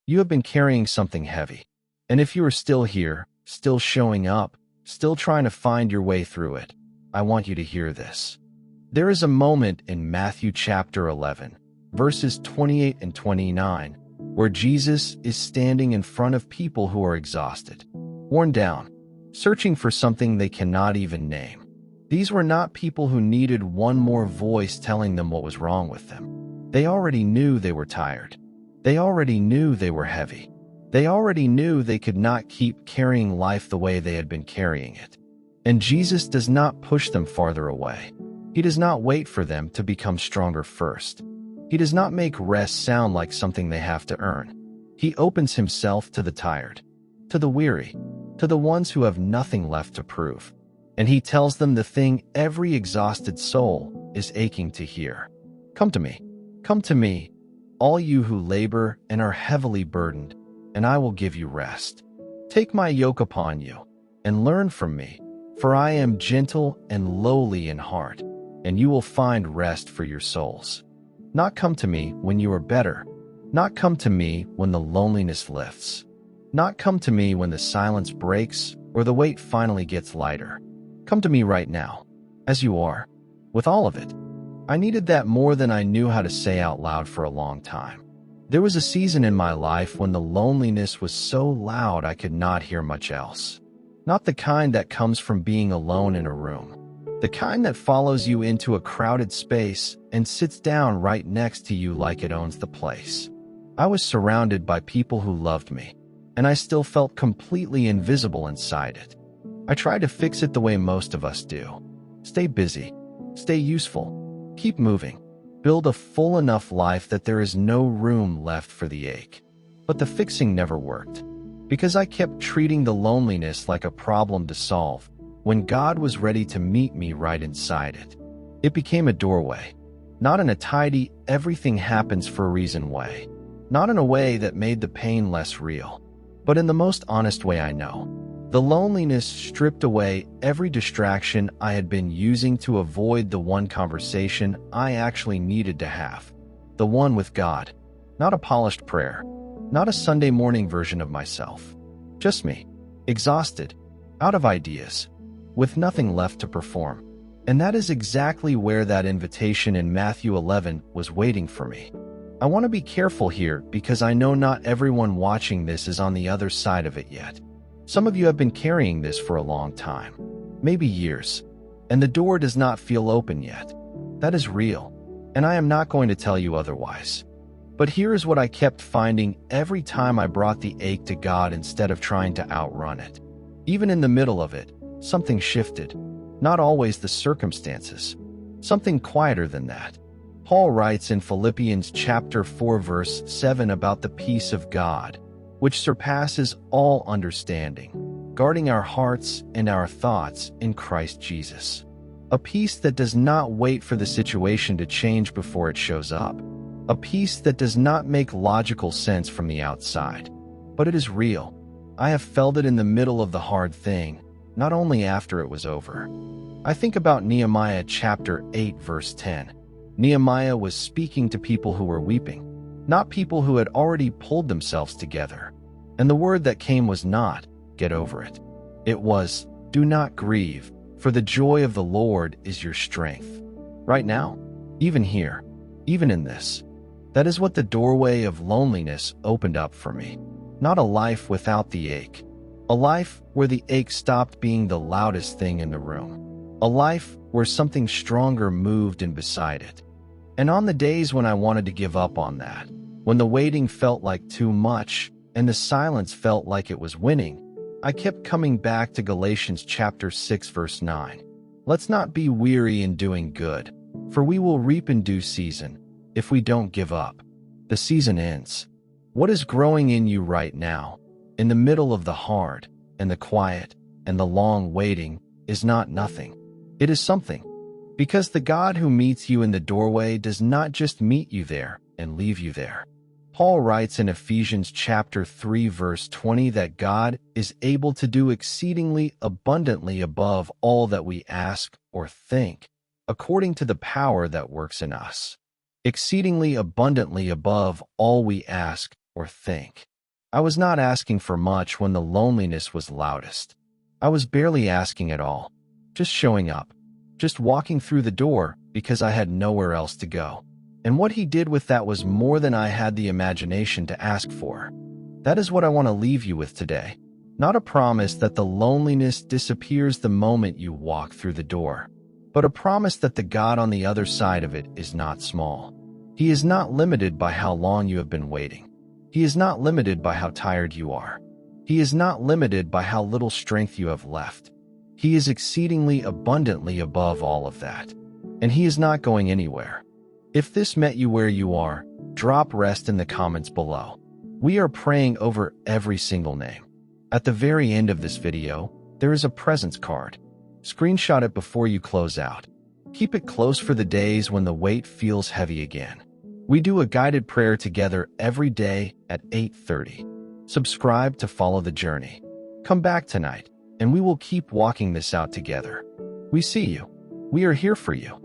You have been carrying something heavy. And if you are still here, still showing up, still trying to find your way through it, I want you to hear this. There is a moment in Matthew chapter 11, verses 28 and 29, where Jesus is standing in front of people who are exhausted, worn down, searching for something they cannot even name. These were not people who needed one more voice telling them what was wrong with them. They already knew they were tired. They already knew they were heavy. They already knew they could not keep carrying life the way they had been carrying it. And Jesus does not push them farther away. He does not wait for them to become stronger first. He does not make rest sound like something they have to earn. He opens himself to the tired, to the weary, to the ones who have nothing left to prove. And he tells them the thing every exhausted soul is aching to hear. Come to me, all you who labor and are heavily burdened, and I will give you rest. Take my yoke upon you, and learn from me, for I am gentle and lowly in heart, and you will find rest for your souls. Not come to me when you are better, not come to me when the loneliness lifts, not come to me when the silence breaks or the weight finally gets lighter. Come to me right now, as you are, with all of it. I needed that more than I knew how to say out loud for a long time. There was a season in my life when the loneliness was so loud I could not hear much else. Not the kind that comes from being alone in a room. The kind that follows you into a crowded space and sits down right next to you like it owns the place. I was surrounded by people who loved me, and I still felt completely invisible inside it. I tried to fix it the way most of us do. Stay busy, stay useful, keep moving, build a full enough life that there is no room left for the ache. But the fixing never worked, because I kept treating the loneliness like a problem to solve, when God was ready to meet me right inside it. It became a doorway, not in a tidy, everything happens for a reason way, not in a way that made the pain less real, but in the most honest way I know. The loneliness stripped away every distraction I had been using to avoid the one conversation I actually needed to have, the one with God. Not a polished prayer, not a Sunday morning version of myself. Just me, exhausted, out of ideas, with nothing left to perform. And that is exactly where that invitation in Matthew 11 was waiting for me. I want to be careful here because I know not everyone watching this is on the other side of it yet. Some of you have been carrying this for a long time, maybe years, and the door does not feel open yet. That is real, and I am not going to tell you otherwise. But here is what I kept finding every time I brought the ache to God instead of trying to outrun it. Even in the middle of it, something shifted. Not always the circumstances. Something quieter than that. Paul writes in Philippians chapter 4 verse 7 about the peace of God, which surpasses all understanding, guarding our hearts and our thoughts in Christ Jesus. A peace that does not wait for the situation to change before it shows up. A peace that does not make logical sense from the outside. But it is real. I have felt it in the middle of the hard thing, not only after it was over. I think about Nehemiah chapter 8 verse 10. Nehemiah was speaking to people who were weeping, not people who had already pulled themselves together. And the word that came was not, get over it. It was, do not grieve, for the joy of the Lord is your strength. Right now, even here, even in this, that is what the doorway of loneliness opened up for me. Not a life without the ache. A life where the ache stopped being the loudest thing in the room. A life where something stronger moved in beside it. And on the days when I wanted to give up on that, when the waiting felt like too much and the silence felt like it was winning, I kept coming back to Galatians chapter 6 verse 9. Let's not be weary in doing good, for we will reap in due season, if we don't give up. The season ends. What is growing in you right now, in the middle of the hard and the quiet and the long waiting, is not nothing. It is something. Because the God who meets you in the doorway does not just meet you there and leave you there. Paul writes in Ephesians chapter 3 verse 20 that God is able to do exceedingly abundantly above all that we ask or think, according to the power that works in us. Exceedingly abundantly above all we ask or think. I was not asking for much when the loneliness was loudest. I was barely asking at all, just showing up, just walking through the door because I had nowhere else to go. And what he did with that was more than I had the imagination to ask for. That is what I want to leave you with today. Not a promise that the loneliness disappears the moment you walk through the door, but a promise that the God on the other side of it is not small. He is not limited by how long you have been waiting. He is not limited by how tired you are. He is not limited by how little strength you have left. He is exceedingly abundantly above all of that, and he is not going anywhere. If this met you where you are, drop rest in the comments below. We are praying over every single name. At the very end of this video, there is a presence card. Screenshot it before you close out. Keep it close for the days when the weight feels heavy again. We do a guided prayer together every day at 8:30. Subscribe to follow the journey. Come back tonight, and we will keep walking this out together. We see you. We are here for you.